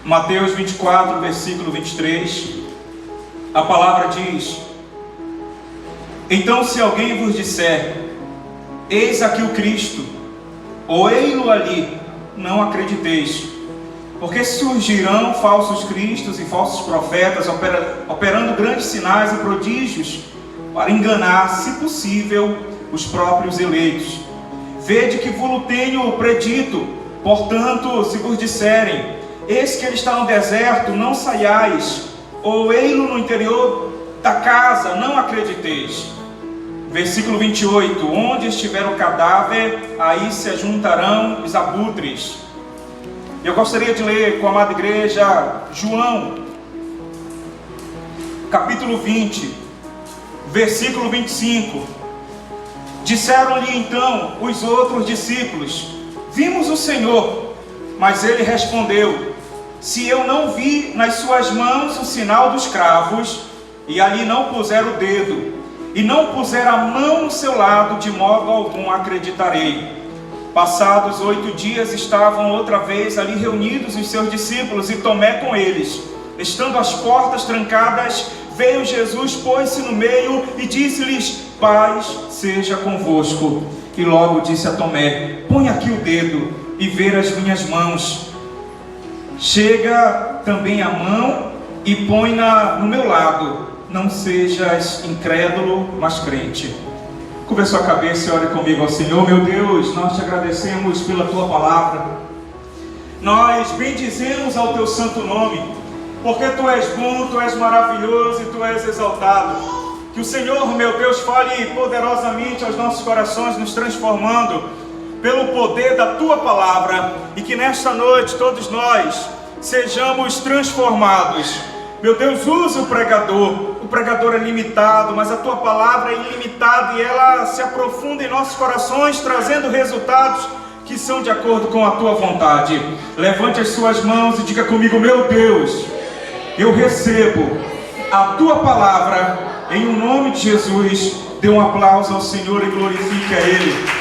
Mateus 24, versículo 23, a palavra diz: então se alguém vos disser, eis aqui o Cristo, ou ei-lo ali, não acrediteis, porque surgirão falsos cristos e falsos profetas, operando grandes sinais e prodígios, para enganar, se possível, os próprios eleitos. Vede que vos tenho predito, portanto, se vos disserem, eis que ele está no deserto, não saiais, ou ei-lo no interior da casa, não acrediteis. Versículo 28, onde estiver o cadáver, aí se ajuntarão os abutres. Eu gostaria de ler com a amada igreja João, capítulo 20, versículo 25. Disseram-lhe então os outros discípulos, vimos o Senhor. Mas ele respondeu, se eu não vi nas suas mãos o sinal dos cravos, e ali não puser o dedo, e não puser a mão no seu lado, de modo algum acreditarei. Passados 8 dias estavam outra vez ali reunidos os seus discípulos, e Tomé com eles. Estando as portas trancadas, veio Jesus, pôs-se no meio e disse-lhes, paz seja convosco. E logo disse a Tomé, põe aqui o dedo e ver as minhas mãos. Chega também a mão e põe-na no meu lado. Não sejas incrédulo, mas crente. Curva sua cabeça e ore comigo ao Senhor. Meu Deus, nós te agradecemos pela tua palavra. Nós bendizemos ao teu santo nome, porque tu és bom, tu és maravilhoso e tu és exaltado. Que o Senhor, meu Deus, fale poderosamente aos nossos corações, nos transformando pelo poder da tua palavra, e que nesta noite todos nós sejamos transformados. Meu Deus, usa o pregador é limitado, mas a tua palavra é ilimitada e ela se aprofunda em nossos corações, trazendo resultados que são de acordo com a tua vontade. Levante as suas mãos e diga comigo, meu Deus, eu recebo a tua palavra em o nome de Jesus. Dê um aplauso ao Senhor e glorifique a Ele.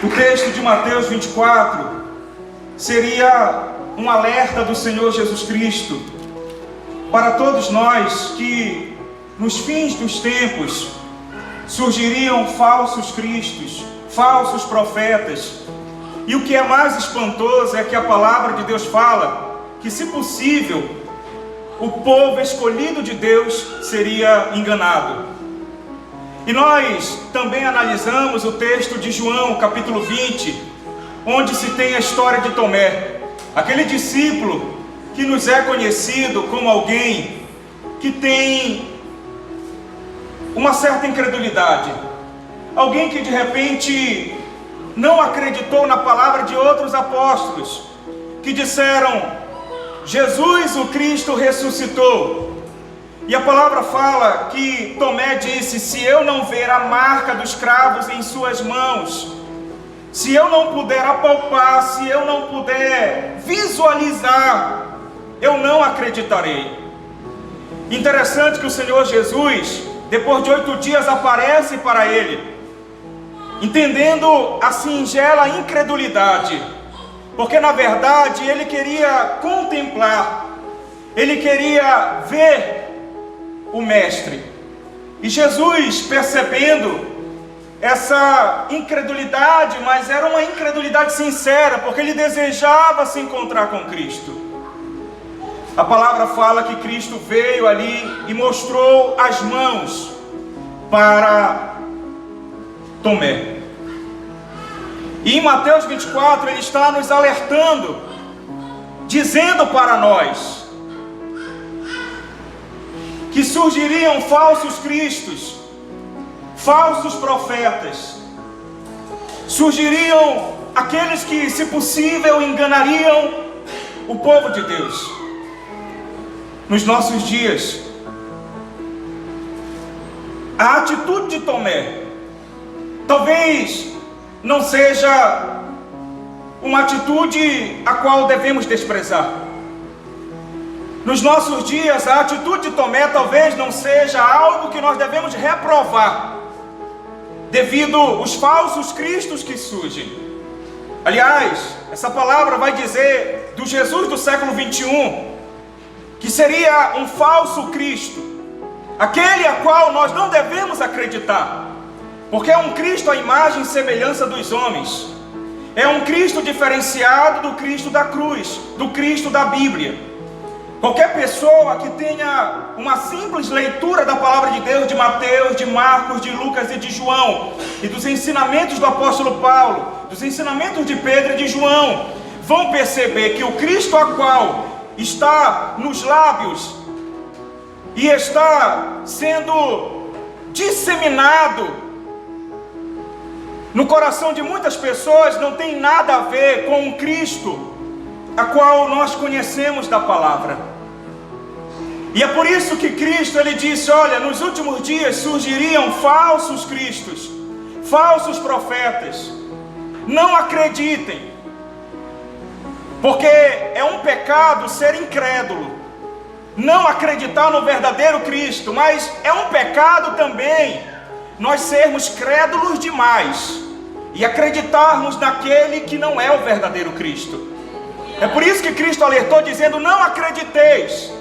O texto de Mateus 24 seria um alerta do Senhor Jesus Cristo para todos nós que nos fins dos tempos surgiriam falsos cristos, falsos profetas. E o que é mais espantoso é que a palavra de Deus fala que, se possível, o povo escolhido de Deus seria enganado. E nós também analisamos o texto de João, capítulo 20, onde se tem a história de Tomé, aquele discípulo que nos é conhecido como alguém que tem uma certa incredulidade, alguém que de repente não acreditou na palavra de outros apóstolos, que disseram, Jesus o Cristo ressuscitou. E a palavra fala que Tomé disse, se eu não ver a marca dos cravos em suas mãos, se eu não puder apalpar, se eu não puder visualizar, eu não acreditarei. Interessante que o Senhor Jesus, depois de 8 dias, aparece para ele, entendendo a singela incredulidade, porque na verdade ele queria contemplar, ele queria ver o Mestre. E Jesus, percebendo essa incredulidade, mas era uma incredulidade sincera, porque ele desejava se encontrar com Cristo. A palavra fala que Cristo veio ali e mostrou as mãos para Tomé. E em Mateus 24 ele está nos alertando, dizendo para nós que surgiriam falsos cristos, falsos profetas, surgiriam aqueles que, se possível, enganariam o povo de Deus. Nos nossos dias, a atitude de Tomé talvez não seja uma atitude a qual devemos desprezar. Nos nossos dias, a atitude de Tomé talvez não seja algo que nós devemos reprovar, devido aos falsos cristos que surgem. Aliás, essa palavra vai dizer do Jesus do século 21, que seria um falso Cristo, aquele a qual nós não devemos acreditar, porque é um Cristo à imagem e semelhança dos homens, é um Cristo diferenciado do Cristo da cruz, do Cristo da Bíblia. Qualquer pessoa que tenha uma simples leitura da palavra de Deus, de Mateus, de Marcos, de Lucas e de João, e dos ensinamentos do apóstolo Paulo, dos ensinamentos de Pedro e de João, vão perceber que o Cristo a qual está nos lábios e está sendo disseminado no coração de muitas pessoas não tem nada a ver com o Cristo a qual nós conhecemos da palavra. E é por isso que Cristo, ele disse, olha, nos últimos dias surgiriam falsos cristos, falsos profetas. Não acreditem, porque é um pecado ser incrédulo, não acreditar no verdadeiro Cristo, mas é um pecado também nós sermos crédulos demais e acreditarmos naquele que não é o verdadeiro Cristo. É por isso que Cristo alertou dizendo, não acrediteis.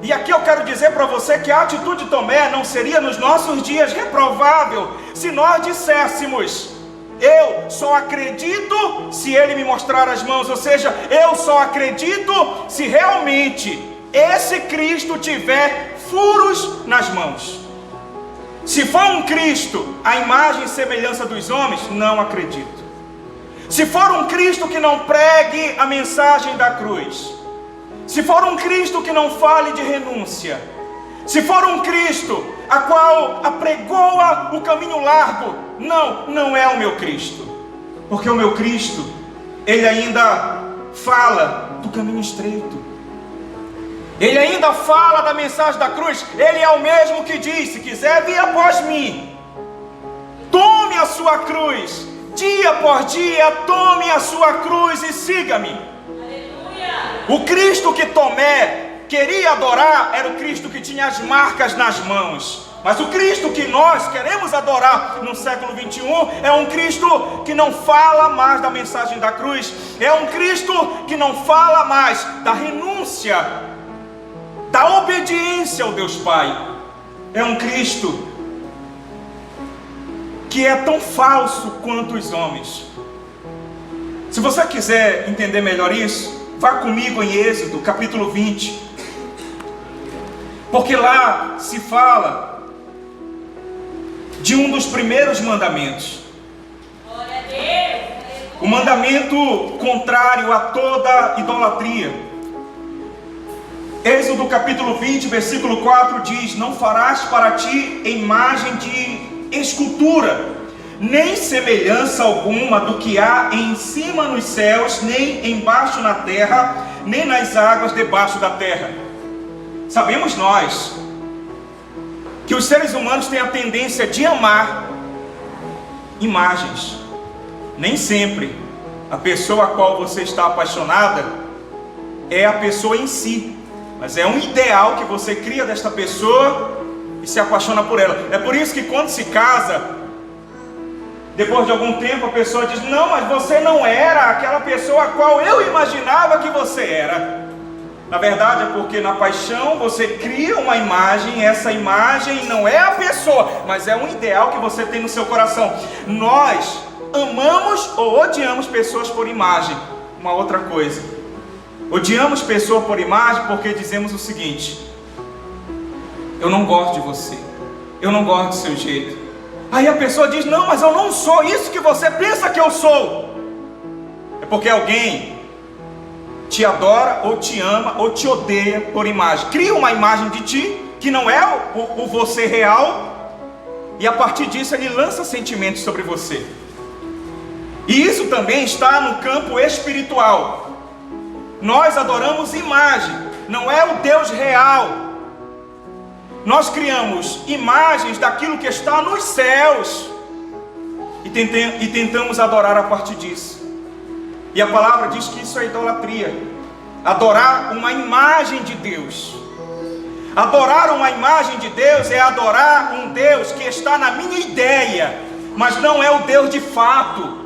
E aqui eu quero dizer para você que a atitude de Tomé não seria nos nossos dias reprovável se nós disséssemos, eu só acredito se ele me mostrar as mãos, ou seja, eu só acredito se realmente esse Cristo tiver furos nas mãos. Se for um Cristo à imagem e semelhança dos homens, não acredito. Se for um Cristo que não pregue a mensagem da cruz, se for um Cristo que não fale de renúncia, se for um Cristo a qual apregoa o caminho largo, não é o meu Cristo, porque o meu Cristo, ele ainda fala do caminho estreito, ele ainda fala da mensagem da cruz. Ele é o mesmo que diz, se quiser vir após mim, tome a sua cruz, dia por dia, tome a sua cruz e siga-me. O Cristo que Tomé queria adorar era o Cristo que tinha as marcas nas mãos. Mas o Cristo que nós queremos adorar no século 21 é um Cristo que não fala mais da mensagem da cruz, é um Cristo que não fala mais da renúncia, da obediência ao Deus Pai. É um Cristo que é tão falso quanto os homens. Se você quiser entender melhor isso, vá comigo em Êxodo, capítulo 20. Porque lá se fala de um dos primeiros mandamentos. O mandamento contrário a toda idolatria. Êxodo capítulo 20, versículo 4 diz: não farás para ti imagem de escultura, nem semelhança alguma do que há em cima nos céus, nem embaixo na terra, nem nas águas debaixo da terra. Sabemos nós que os seres humanos têm a tendência de amar imagens. Nem sempre a pessoa a qual você está apaixonada é a pessoa em si, mas é um ideal que você cria desta pessoa e se apaixona por ela. É por isso que quando se casa, depois de algum tempo a pessoa diz: não, mas você não era aquela pessoa a qual eu imaginava que você era. Na verdade é porque na paixão você cria uma imagem, e essa imagem não é a pessoa, mas é um ideal que você tem no seu coração. Nós amamos ou odiamos pessoas por imagem. Uma outra coisa, odiamos pessoa por imagem porque dizemos o seguinte: eu não gosto de você, eu não gosto do seu jeito. Aí a pessoa diz: não, mas eu não sou isso que você pensa que eu sou. É porque alguém te adora, ou te ama, ou te odeia por imagem. Cria uma imagem de ti, que não é o você real, e a partir disso ele lança sentimentos sobre você. E isso também está no campo espiritual. Nós adoramos imagem, não é o Deus real. Nós criamos imagens daquilo que está nos céus e tentamos adorar a partir disso. E a palavra diz que isso é idolatria. Adorar uma imagem de Deus. Adorar uma imagem de Deus é adorar um Deus que está na minha ideia, mas não é o Deus de fato.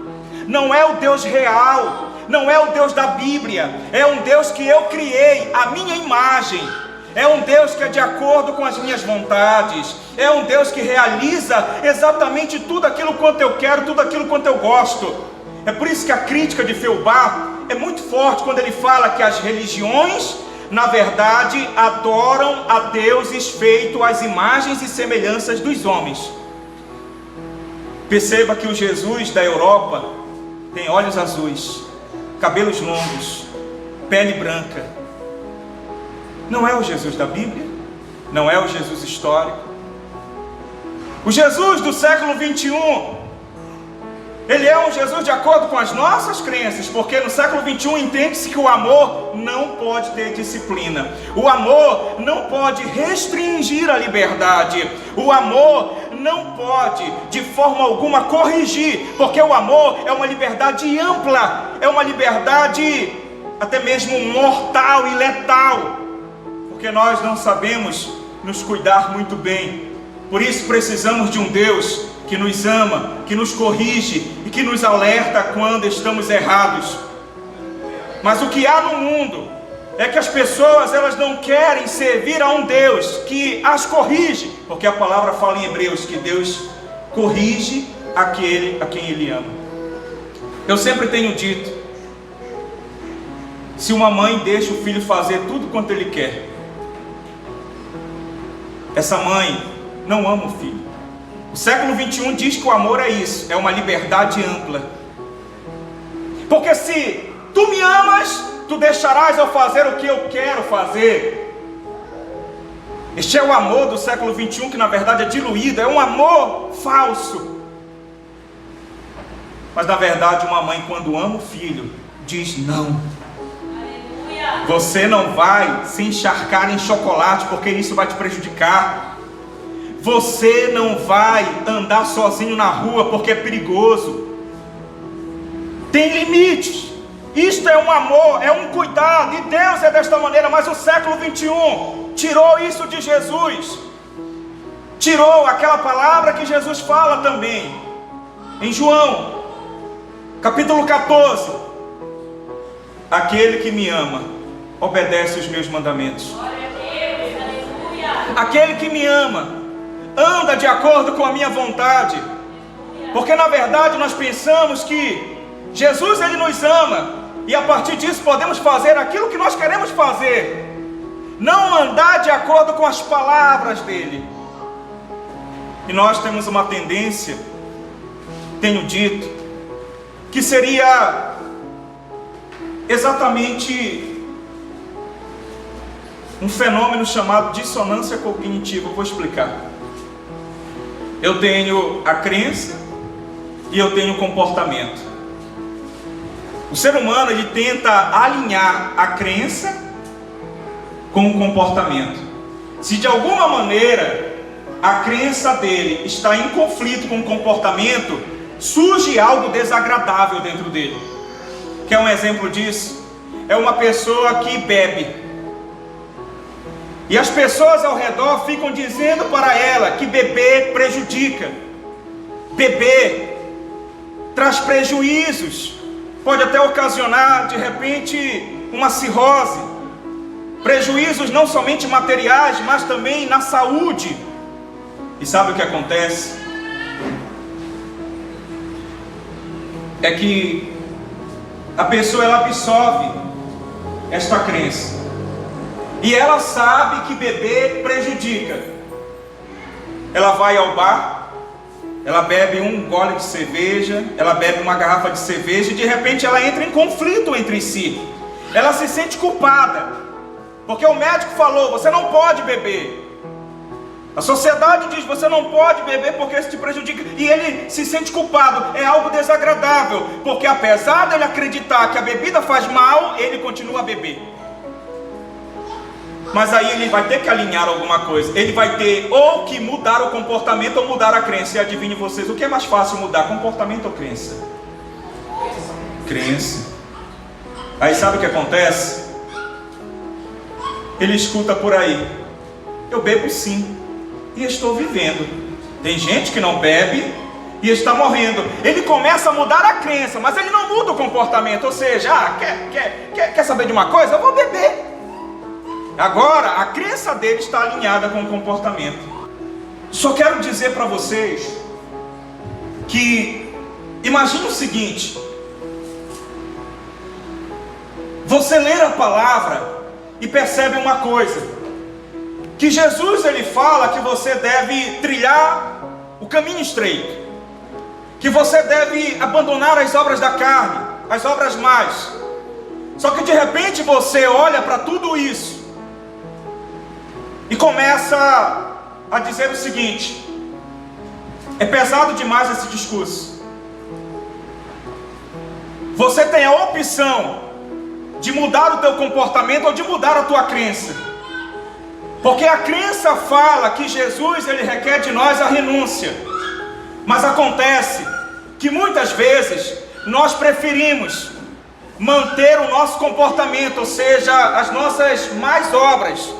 não é o Deus real, não é o Deus da Bíblia, é um Deus que eu criei, a minha imagem. É um Deus que é de acordo com as minhas vontades. É um Deus que realiza exatamente tudo aquilo quanto eu quero, tudo aquilo quanto eu gosto. É por isso que a crítica de Feuerbach é muito forte quando ele fala que as religiões, na verdade, adoram a deuses feitos às imagens e semelhanças dos homens. Perceba que o Jesus da Europa tem olhos azuis, cabelos longos, pele branca. Não é o Jesus da Bíblia, não é o Jesus histórico. O Jesus do século 21, ele é um Jesus de acordo com as nossas crenças, porque no século 21 entende-se que o amor não pode ter disciplina. O amor não pode restringir a liberdade. O amor não pode, de forma alguma, corrigir, porque o amor é uma liberdade ampla, é uma liberdade até mesmo mortal e letal, porque nós não sabemos nos cuidar muito bem. Por isso precisamos de um Deus que nos ama, que nos corrige e que nos alerta quando estamos errados. Mas o que há no mundo é que as pessoas, elas não querem servir a um Deus que as corrige, porque a palavra fala em Hebreus que Deus corrige aquele a quem Ele ama. Eu sempre tenho dito, se uma mãe deixa o filho fazer tudo quanto ele quer, essa mãe não ama o filho. O século 21 diz que o amor é isso, é uma liberdade ampla. Porque se tu me amas, tu deixarás eu fazer o que eu quero fazer. Este é o amor do século 21 que na verdade é diluído, é um amor falso. Mas na verdade uma mãe, quando ama o filho, diz não. Você não vai se encharcar em chocolate, porque isso vai te prejudicar. Você não vai andar sozinho na rua, porque é perigoso. Tem limites. Isto é um amor, é um cuidado, e Deus é desta maneira. Mas o século 21 tirou isso de Jesus. Tirou aquela palavra que Jesus fala também em João capítulo 14: aquele que me ama obedece os meus mandamentos. Aquele que me ama anda de acordo com a minha vontade. Porque na verdade nós pensamos que Jesus, Ele nos ama, e a partir disso podemos fazer aquilo que nós queremos fazer, não andar de acordo com as palavras dEle. E nós temos uma tendência, tenho dito, que seria exatamente um fenômeno chamado dissonância cognitiva. Eu vou explicar. Eu tenho a crença e eu tenho o comportamento. O ser humano, ele tenta alinhar a crença com o comportamento. Se de alguma maneira a crença dele está em conflito com o comportamento, surge algo desagradável dentro dele. Quer um exemplo disso? É uma pessoa que bebe, e as pessoas ao redor ficam dizendo para ela que beber prejudica, beber traz prejuízos, pode até ocasionar de repente uma cirrose, prejuízos não somente materiais, mas também na saúde. E sabe o que acontece? É que a pessoa, ela absorve esta crença, e ela sabe que beber prejudica. Ela vai ao bar, ela bebe um gole de cerveja, ela bebe uma garrafa de cerveja, e de repente ela entra em conflito entre si. Ela se sente culpada, porque o médico falou, você não pode beber. A sociedade diz, você não pode beber porque isso te prejudica. E ele se sente culpado. É algo desagradável, porque apesar dele acreditar que a bebida faz mal, ele continua a beber. Mas aí ele vai ter que alinhar alguma coisa. Ele vai ter ou que mudar o comportamento ou mudar a crença. E adivinhe vocês, o que é mais fácil mudar, comportamento ou crença? Crença. Aí sabe o que acontece? Ele escuta por aí, eu bebo sim, e estou vivendo. Tem gente que não bebe e está morrendo. Ele começa a mudar a crença, mas ele não muda o comportamento. Ou seja, quer saber de uma coisa? Eu vou beber. Agora, a crença dele está alinhada com o comportamento. Só quero dizer para vocês que, imagine o seguinte: você lê a palavra e percebe uma coisa, que Jesus ele fala que você deve trilhar o caminho estreito, que você deve abandonar as obras da carne, as obras más. Só que de repente você olha para tudo isso e começa a dizer o seguinte: é pesado demais esse discurso. Você tem a opção de mudar o teu comportamento ou de mudar a tua crença, porque a crença fala que Jesus ele requer de nós a renúncia, mas acontece que muitas vezes nós preferimos manter o nosso comportamento, ou seja, as nossas más obras,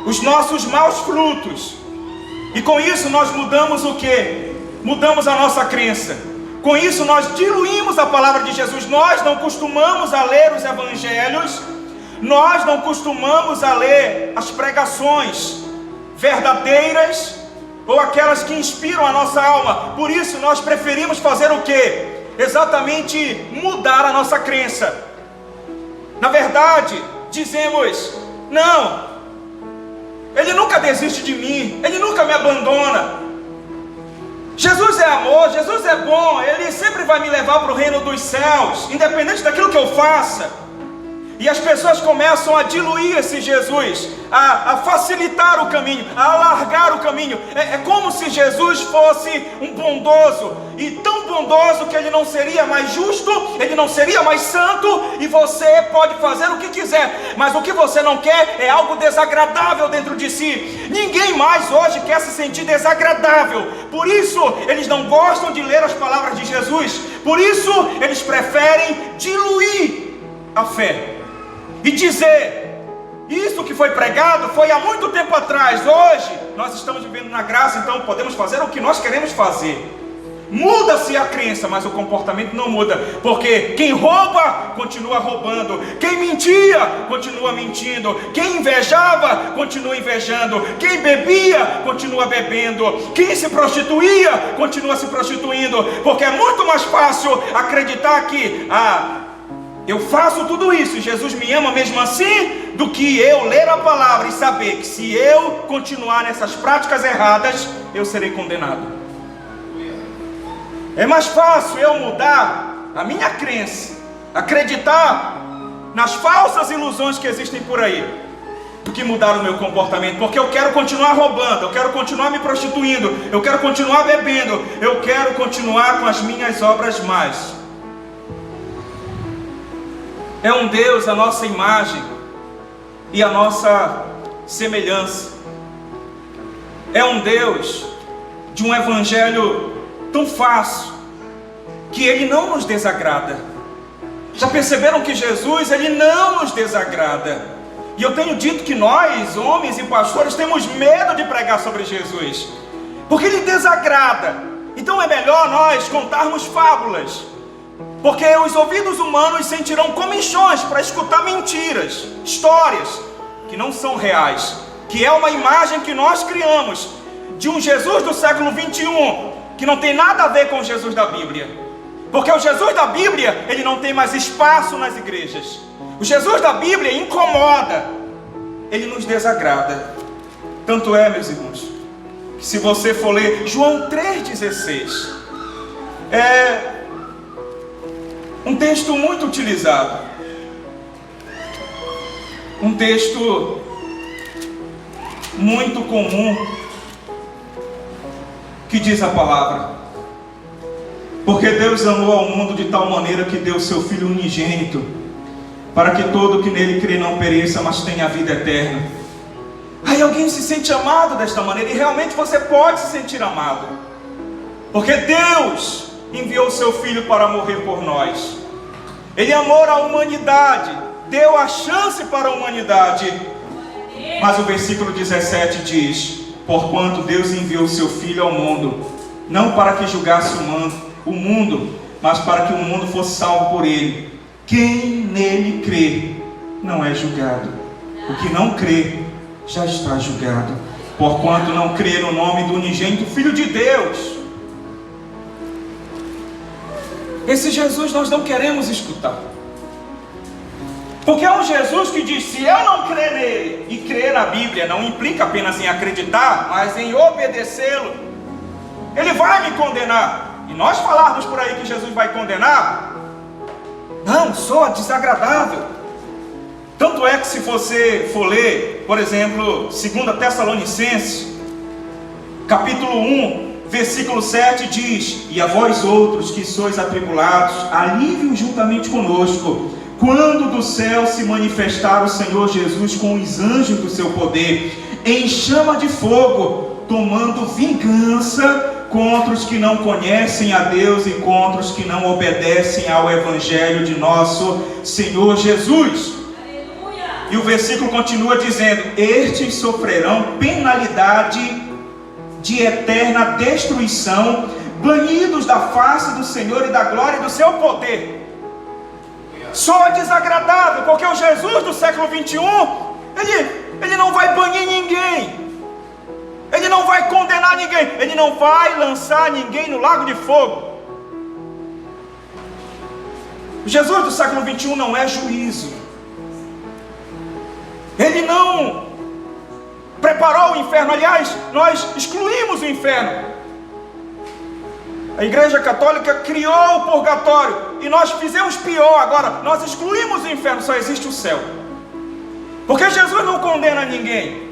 os nossos maus frutos, e com isso nós mudamos o quê? Mudamos a nossa crença. Com isso nós diluímos a palavra de Jesus. Nós não costumamos a ler os evangelhos, nós não costumamos a ler as pregações verdadeiras ou aquelas que inspiram a nossa alma. Por isso nós preferimos fazer o quê? Exatamente mudar a nossa crença. Na verdade, dizemos: não, Ele nunca desiste de mim, Ele nunca me abandona. Jesus é amor, Jesus é bom, Ele sempre vai me levar para o reino dos céus, independente daquilo que eu faça. E as pessoas começam a diluir esse Jesus, a facilitar o caminho, a alargar o caminho. É como se Jesus fosse um bondoso, e tão bondoso que Ele não seria mais justo, Ele não seria mais santo, e você pode fazer o que quiser, mas o que você não quer é algo desagradável dentro de si. Ninguém mais hoje quer se sentir desagradável, por isso eles não gostam de ler as palavras de Jesus, por isso eles preferem diluir a fé e dizer: isso que foi pregado foi há muito tempo atrás, hoje nós estamos vivendo na graça, então podemos fazer o que nós queremos fazer. Muda-se a crença, mas o comportamento não muda, porque quem rouba, continua roubando, quem mentia, continua mentindo, quem invejava, continua invejando, quem bebia, continua bebendo, quem se prostituía, continua se prostituindo, porque é muito mais fácil acreditar que eu faço tudo isso e Jesus me ama mesmo assim, do que eu ler a palavra e saber que se eu continuar nessas práticas erradas, eu serei condenado. É mais fácil eu mudar a minha crença, acreditar nas falsas ilusões que existem por aí, do que mudar o meu comportamento, porque eu quero continuar roubando, eu quero continuar me prostituindo, eu quero continuar bebendo, eu quero continuar com as minhas obras más. É um Deus a nossa imagem e a nossa semelhança. É um Deus de um evangelho tão fácil que Ele não nos desagrada. Já perceberam que Jesus, Ele não nos desagrada? E eu tenho dito que nós, homens e pastores, temos medo de pregar sobre Jesus, porque Ele desagrada. Então é melhor nós contarmos fábulas, porque os ouvidos humanos sentirão comichões para escutar mentiras, histórias que não são reais, que é uma imagem que nós criamos de um Jesus do século 21, que não tem nada a ver com o Jesus da Bíblia. Porque o Jesus da Bíblia, ele não tem mais espaço nas igrejas. O Jesus da Bíblia incomoda, ele nos desagrada. Tanto é, meus irmãos, que se você for ler João 3,16, é um texto muito utilizado, um texto muito comum, que diz a palavra: porque Deus amou ao mundo de tal maneira que deu o seu Filho unigênito, para que todo que nele crê não pereça, mas tenha a vida eterna. Aí alguém se sente amado desta maneira, e realmente você pode se sentir amado, porque Deus enviou o seu Filho para morrer por nós. Ele amou a humanidade, deu a chance para a humanidade. Mas o versículo 17 diz: porquanto Deus enviou o seu Filho ao mundo, não para que julgasse o mundo, mas para que o mundo fosse salvo por ele. Quem nele crê não é julgado. O que não crê já está julgado, porquanto não crê no nome do unigênito Filho de Deus. Esse Jesus nós não queremos escutar, porque é um Jesus que diz: se eu não crer nele, e crer na Bíblia não implica apenas em acreditar, mas em obedecê-lo, ele vai me condenar. E nós falarmos por aí que Jesus vai condenar, não, soa desagradável. Tanto é que se você for ler, por exemplo, 2 Tessalonicenses, capítulo 1, versículo 7 diz: e a vós outros que sois atribulados, alívio juntamente conosco, quando do céu se manifestar o Senhor Jesus com os anjos do seu poder, em chama de fogo, tomando vingança contra os que não conhecem a Deus e contra os que não obedecem ao Evangelho de nosso Senhor Jesus. Aleluia. E o versículo continua dizendo: estes sofrerão penalidade de eterna destruição, banidos da face do Senhor e da glória do seu poder. Soa desagradável, porque o Jesus do século 21, ele não vai banir ninguém, ele não vai condenar ninguém, ele não vai lançar ninguém no lago de fogo. O Jesus do século 21 não é juízo, ele não preparou o inferno. Aliás, nós excluímos o inferno. A Igreja Católica criou o purgatório e nós fizemos pior agora, nós excluímos o inferno, só existe o céu, porque Jesus não condena ninguém.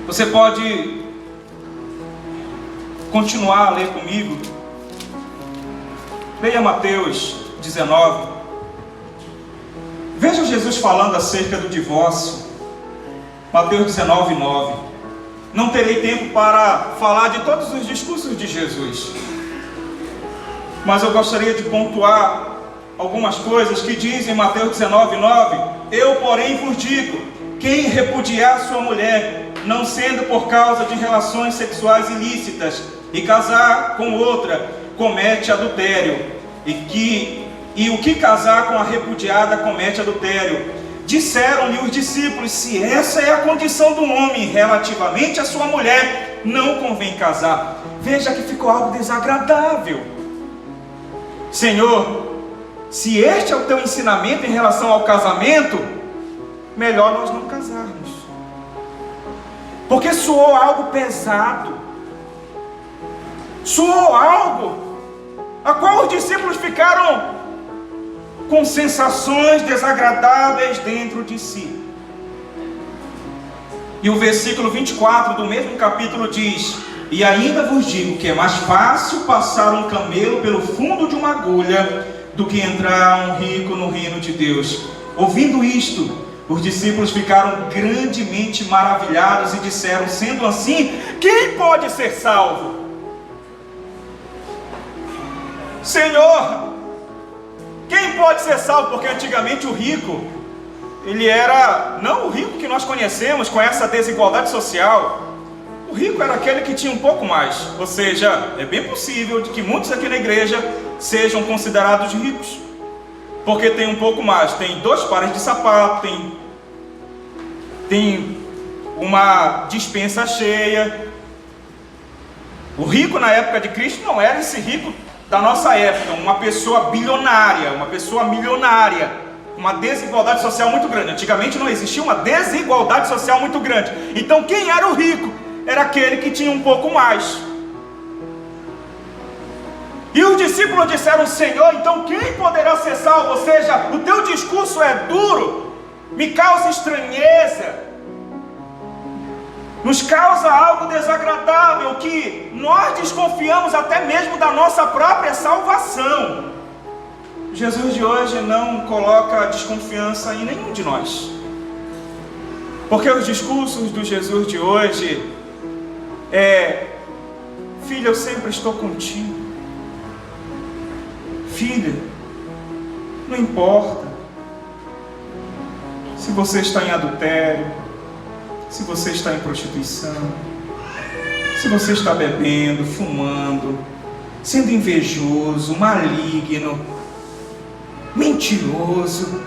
Você pode continuar a ler comigo. Leia Mateus 19. Veja Jesus falando acerca do divórcio. Mateus 19, 9. Não terei tempo para falar de todos os discursos de Jesus, mas eu gostaria de pontuar algumas coisas que dizem em Mateus 19, 9. Eu, porém, vos digo: quem repudiar sua mulher, não sendo por causa de relações sexuais ilícitas, e casar com outra, comete adultério, e o que casar com a repudiada comete adultério. Disseram-lhe os discípulos: se essa é a condição do homem relativamente à sua mulher, não convém casar. Veja que ficou algo desagradável. Senhor, se este é o teu ensinamento em relação ao casamento, melhor nós não casarmos, porque soou algo pesado, soou algo a qual os discípulos ficaram com sensações desagradáveis dentro de si. E o versículo 24 do mesmo capítulo diz: e ainda vos digo que é mais fácil passar um camelo pelo fundo de uma agulha do que entrar um rico no reino de Deus. Ouvindo isto, os discípulos ficaram grandemente maravilhados e disseram: sendo assim, quem pode ser salvo? Senhor, quem pode ser salvo? Porque antigamente o rico, ele era, não o rico que nós conhecemos com essa desigualdade social. O rico era aquele que tinha um pouco mais. Ou seja, é bem possível de que muitos aqui na igreja sejam considerados ricos, porque tem um pouco mais, tem 2 pares de sapato, tem uma despensa cheia. O rico na época de Cristo não era esse rico da nossa época, uma pessoa bilionária, uma pessoa milionária, uma desigualdade social muito grande. Antigamente não existia uma desigualdade social muito grande. Então quem era o rico? Era aquele que tinha um pouco mais. E os discípulos disseram: Senhor, então quem poderá ser salvo? Ou seja, o teu discurso é duro, me causa estranheza, nos causa algo desagradável, que nós desconfiamos até mesmo da nossa própria salvação. Jesus de hoje não coloca desconfiança em nenhum de nós, porque os discursos do Jesus de hoje filha, eu sempre estou contigo. Filha, não importa se você está em adultério, se você está em prostituição, se você está bebendo, fumando, sendo invejoso, maligno, mentiroso,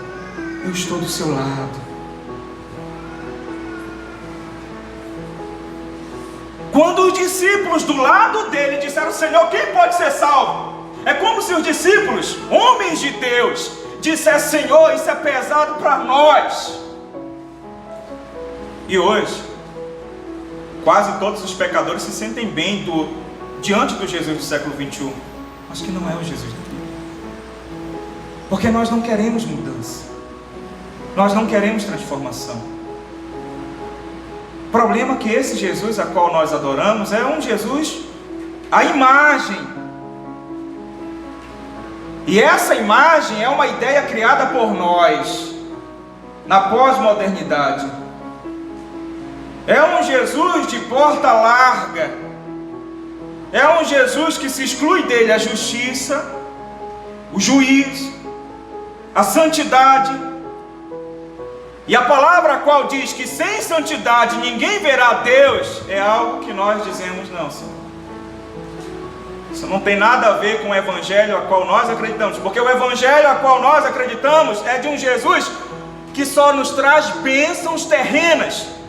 eu estou do seu lado. Quando os discípulos do lado dele disseram: Senhor, quem pode ser salvo? É como se os discípulos, homens de Deus, dissessem: Senhor, isso é pesado para nós. E hoje, quase todos os pecadores se sentem bem diante do Jesus do século 21. Mas que não é o Jesus da Bíblia. Porque nós não queremos mudança. Nós não queremos transformação. O problema é que esse Jesus a qual nós adoramos é um Jesus, a imagem. E essa imagem é uma ideia criada por nós, na pós-modernidade. É um Jesus de porta larga. É um Jesus que se exclui dele a justiça, o juízo, a santidade. E a palavra a qual diz que sem santidade ninguém verá Deus, é algo que nós dizemos: não, Senhor. Isso não tem nada a ver com o evangelho a qual nós acreditamos. Porque o evangelho a qual nós acreditamos é de um Jesus que só nos traz bênçãos terrenas.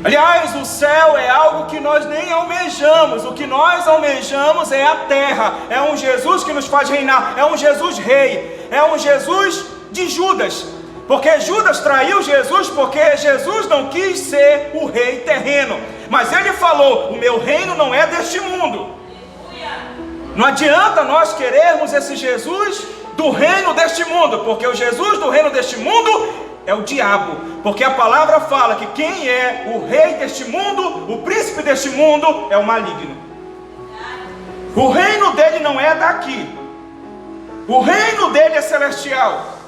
Aliás, o céu é algo que nós nem almejamos. O que nós almejamos é a terra. É um Jesus que nos faz reinar. É um Jesus rei. É um Jesus de Judas. Porque Judas traiu Jesus porque Jesus não quis ser o rei terreno. Mas ele falou: o meu reino não é deste mundo. Não adianta nós querermos esse Jesus do reino deste mundo, porque o Jesus do reino deste mundo é o diabo. Porque a palavra fala que quem é o rei deste mundo, o príncipe deste mundo, é o maligno. O reino dele não é daqui. O reino dele é celestial.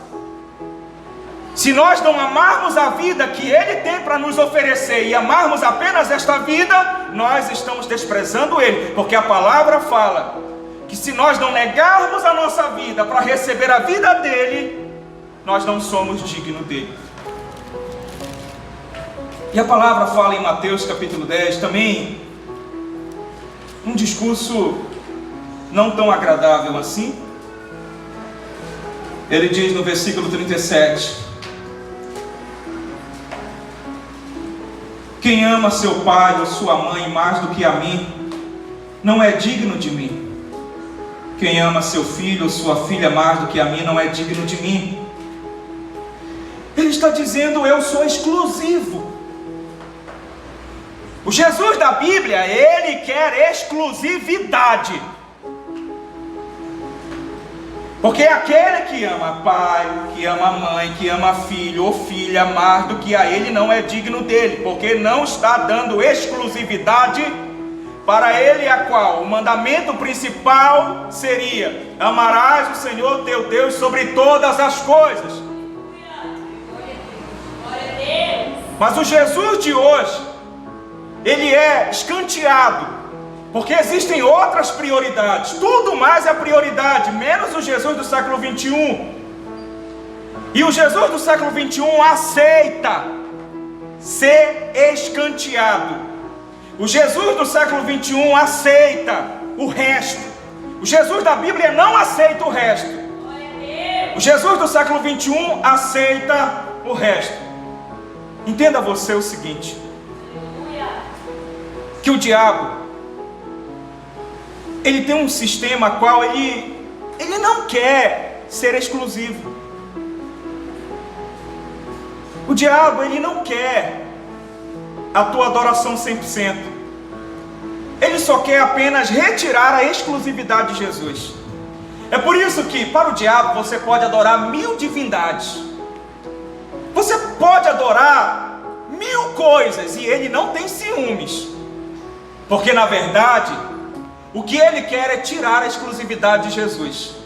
Se nós não amarmos a vida que ele tem para nos oferecer e amarmos apenas esta vida, nós estamos desprezando ele. Porque a palavra fala que se nós não negarmos a nossa vida para receber a vida dele, nós não somos dignos dele. E a palavra fala em Mateus capítulo 10 também um discurso não tão agradável assim. Ele diz no versículo 37: quem ama seu pai ou sua mãe mais do que a mim, não é digno de mim. Quem ama seu filho ou sua filha mais do que a mim, não é digno de mim. Ele está dizendo: eu sou exclusivo. O Jesus da Bíblia, ele quer exclusividade. Porque aquele que ama pai, que ama mãe, que ama filho ou filha mais do que a ele, não é digno dele, porque não está dando exclusividade para ele, a qual o mandamento principal seria: amarás o Senhor teu Deus sobre todas as coisas. Mas o Jesus de hoje, ele é escanteado, porque existem outras prioridades. Tudo mais é prioridade, menos o Jesus do século 21. E o Jesus do século 21 aceita ser escanteado. O Jesus do século 21 aceita o resto. O Jesus da Bíblia não aceita o resto. O Jesus do século 21 aceita o resto. Entenda você o seguinte: que o diabo, ele tem um sistema a qual ele não quer ser exclusivo. O diabo, ele não quer a tua adoração 100%. Ele só quer apenas retirar a exclusividade de Jesus. É por isso que para o diabo você pode adorar 1000 divindades. Você pode adorar 1000 coisas e ele não tem ciúmes. Porque na verdade, o que ele quer é tirar a exclusividade de Jesus.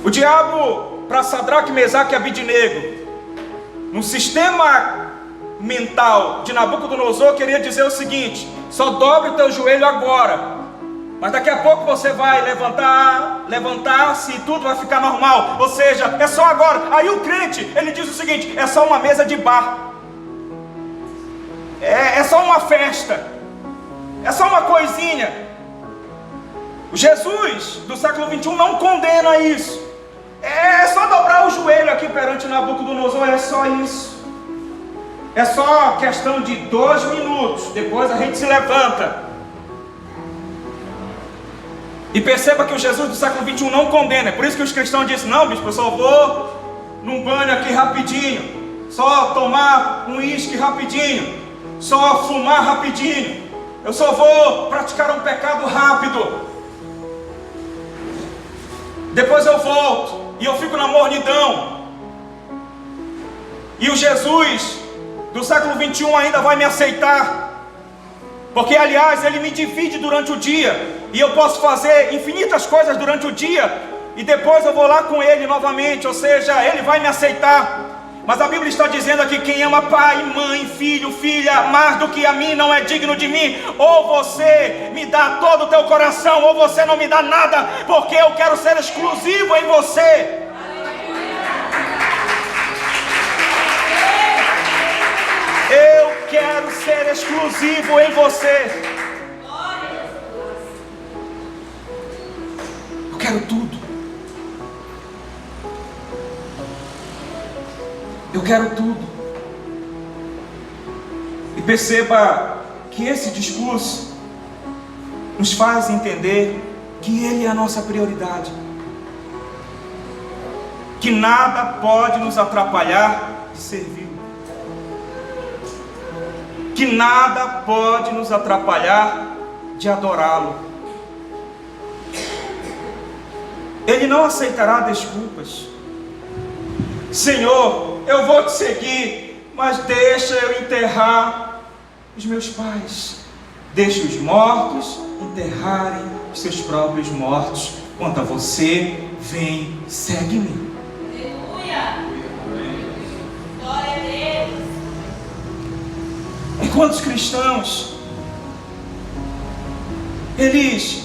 O diabo, para Sadraque, Mesaque e Abidnego, no sistema mental de Nabucodonosor, queria dizer o seguinte: só dobre o teu joelho agora, mas daqui a pouco você vai levantar-se e tudo vai ficar normal. Ou seja, é só agora. Aí o crente, ele diz o seguinte: é só uma mesa de bar, é só uma festa, é só uma coisinha. O Jesus do século 21 não condena isso. É só dobrar o joelho aqui perante Nabucodonosor, é só isso. É só questão de 2 minutos, depois a gente se levanta. E perceba que o Jesus do século 21 não condena. É por isso que os cristãos dizem: não, bispo, eu só vou num banho aqui rapidinho, só tomar um uísque rapidinho, só fumar rapidinho, eu só vou praticar um pecado rápido, depois eu volto e eu fico na mornidão. E o Jesus do século 21 ainda vai me aceitar, porque aliás ele me divide durante o dia, e eu posso fazer infinitas coisas durante o dia, e depois eu vou lá com ele novamente, ou seja, ele vai me aceitar. Mas a Bíblia está dizendo aqui: quem ama pai, mãe, filho, filha mais do que a mim não é digno de mim. Ou você me dá todo o teu coração, ou você não me dá nada, porque eu quero ser exclusivo em você. Eu quero ser exclusivo em você. Eu quero tudo. Eu quero tudo. E perceba que esse discurso nos faz entender que Ele é a nossa prioridade, que nada pode nos atrapalhar de servir, que nada pode nos atrapalhar de adorá-lo. Ele não aceitará desculpas. Senhor, eu vou te seguir, mas deixa eu enterrar os meus pais. Deixa os mortos enterrarem os seus próprios mortos. Quanto a você, vem, segue-me. Aleluia! Glória a Deus! Enquanto os cristãos, eles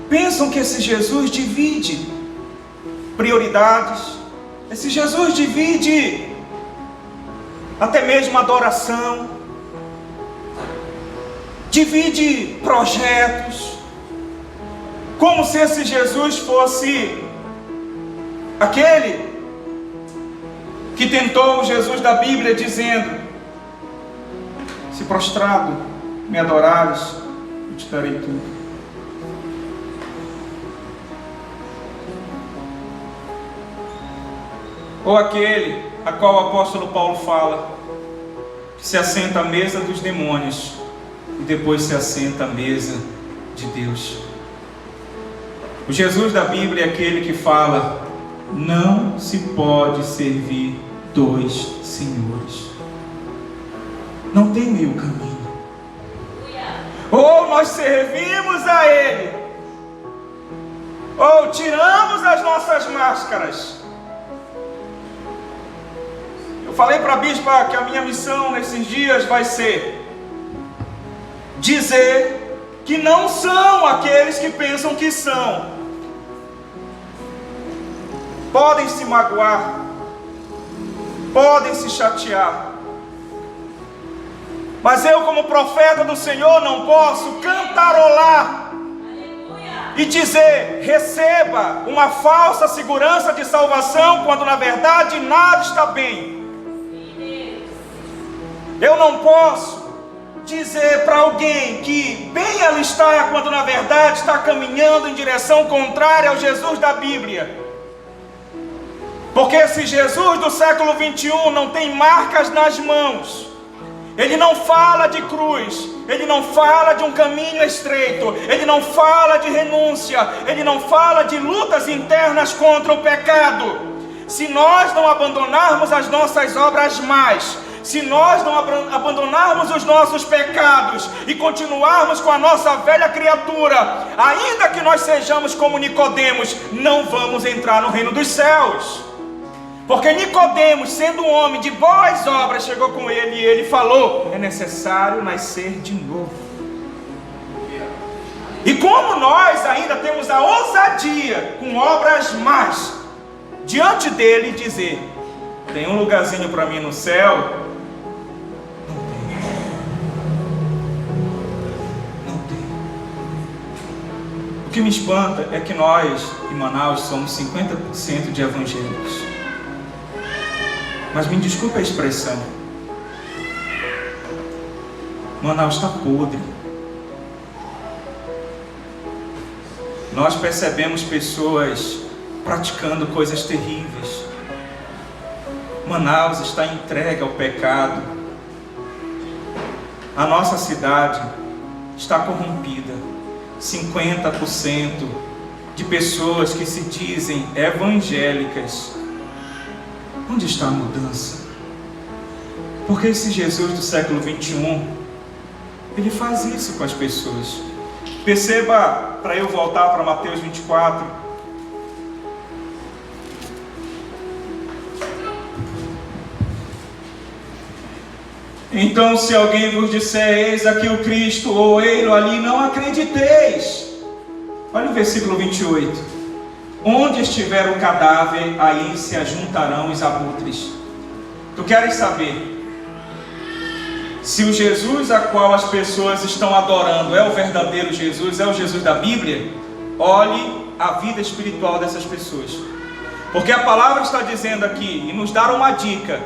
pensam que esse Jesus divide prioridades, esse Jesus divide até mesmo adoração, divide projetos, como se esse Jesus fosse aquele que tentou o Jesus da Bíblia dizendo: se prostrado me adorares, eu te darei tudo. Ou aquele a qual o apóstolo Paulo fala, que se assenta à mesa dos demônios e depois se assenta à mesa de Deus. O Jesus da Bíblia é aquele que fala: não se pode servir 2 senhores. Não tem meio caminho. Ou nós servimos a Ele, ou tiramos as nossas máscaras. Eu falei para a bispa que a minha missão nesses dias vai ser dizer que não são aqueles que pensam que são. Podem se magoar, podem se chatear, mas eu, como profeta do Senhor, não posso cantarolar e dizer: receba uma falsa segurança de salvação, quando na verdade nada está bem. Eu não posso dizer para alguém que bem ela está, quando na verdade está caminhando em direção contrária ao Jesus da Bíblia. Porque esse Jesus do século 21 não tem marcas nas mãos. Ele não fala de cruz, ele não fala de um caminho estreito, ele não fala de renúncia, ele não fala de lutas internas contra o pecado. Se nós não abandonarmos as nossas obras más, se nós não abandonarmos os nossos pecados e continuarmos com a nossa velha criatura, ainda que nós sejamos como Nicodemos, não vamos entrar no reino dos céus. Porque Nicodemos, sendo um homem de boas obras, chegou com ele e ele falou: é necessário nascer de novo. E como nós ainda temos a ousadia, com obras más, diante dele dizer: tem um lugarzinho para mim no céu? Não tem. Não tem. O que me espanta é que nós, em Manaus, somos 50% de evangélicos. Mas me desculpe a expressão, Manaus está podre. Nós percebemos pessoas praticando coisas terríveis. Manaus está entregue ao pecado. A nossa cidade está corrompida. 50% de pessoas que se dizem evangélicas. Onde está a mudança? Porque esse Jesus do século 21, ele faz isso com as pessoas. Perceba, para eu voltar para Mateus 24. Então, se alguém vos disser, eis aqui o Cristo, ou ei-lo ali, não acrediteis. Olha o versículo 28. Onde estiver o cadáver, aí se ajuntarão os abutres. Tu queres saber se o Jesus a qual as pessoas estão adorando é o verdadeiro Jesus, é o Jesus da Bíblia? Olhe a vida espiritual dessas pessoas. Porque a palavra está dizendo aqui, e nos dá uma dica: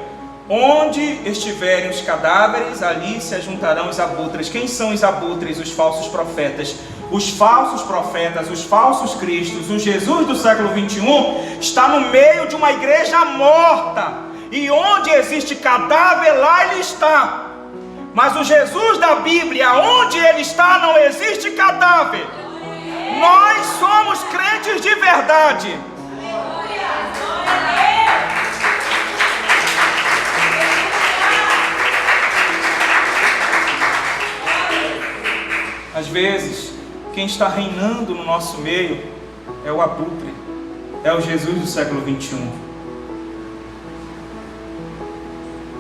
onde estiverem os cadáveres, ali se ajuntarão os abutres. Quem são os abutres? Os falsos profetas. Os falsos profetas, os falsos cristos. O Jesus do século 21 está no meio de uma igreja morta. E onde existe cadáver, lá ele está. Mas o Jesus da Bíblia, onde ele está, não existe cadáver. Nós somos crentes de verdade. Às vezes, quem está reinando no nosso meio é o abutre, é o Jesus do século 21.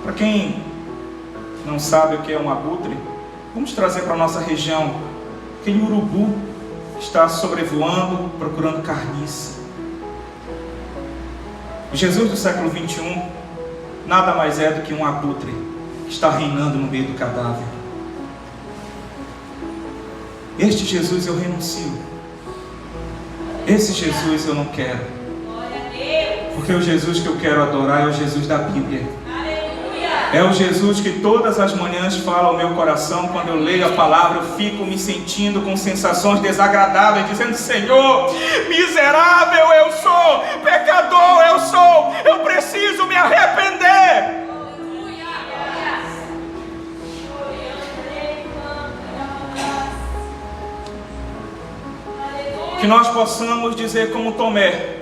Para quem não sabe o que é um abutre, vamos trazer para a nossa região. Aquele urubu que está sobrevoando, procurando carniça. O Jesus do século 21 nada mais é do que um abutre que está reinando no meio do cadáver. Este Jesus eu renuncio. Esse Jesus eu não quero. Porque o Jesus que eu quero adorar é o Jesus da Bíblia. É o Jesus que todas as manhãs fala ao meu coração. Quando eu leio a palavra, eu fico me sentindo com sensações desagradáveis, dizendo: Senhor, miserável eu sou, pecador eu sou, eu preciso me arrepender. Que nós possamos dizer como Tomé: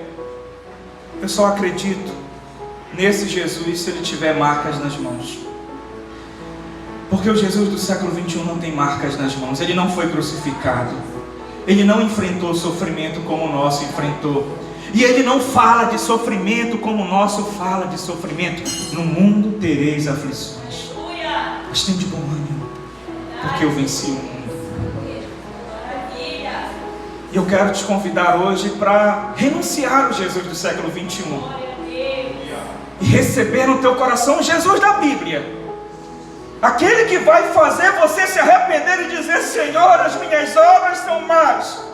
eu só acredito nesse Jesus se ele tiver marcas nas mãos. Porque o Jesus do século 21 não tem marcas nas mãos. Ele não foi crucificado. Ele não enfrentou sofrimento como o nosso enfrentou. E ele não fala de sofrimento como o nosso fala de sofrimento. No mundo tereis aflições, mas tem de bom ânimo, porque eu venci o mundo. E eu quero te convidar hoje para renunciar ao Jesus do século 21 e receber no teu coração o Jesus da Bíblia, aquele que vai fazer você se arrepender e dizer: Senhor, as minhas obras são más,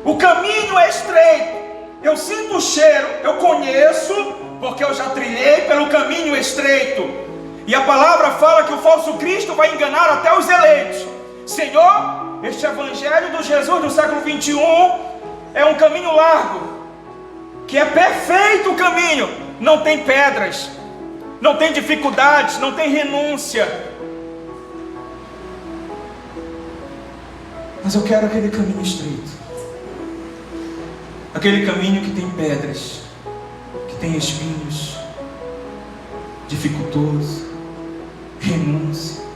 o caminho é estreito, eu sinto o cheiro, eu conheço, porque eu já trilhei pelo caminho estreito. E a palavra fala que o falso Cristo vai enganar até os eleitos. Senhor, este evangelho do Jesus do século 21 é um caminho largo, que é perfeito o caminho, não tem pedras, não tem dificuldades, não tem renúncia. Mas eu quero aquele caminho estreito, aquele caminho que tem pedras, que tem espinhos, dificultoso, renúncia.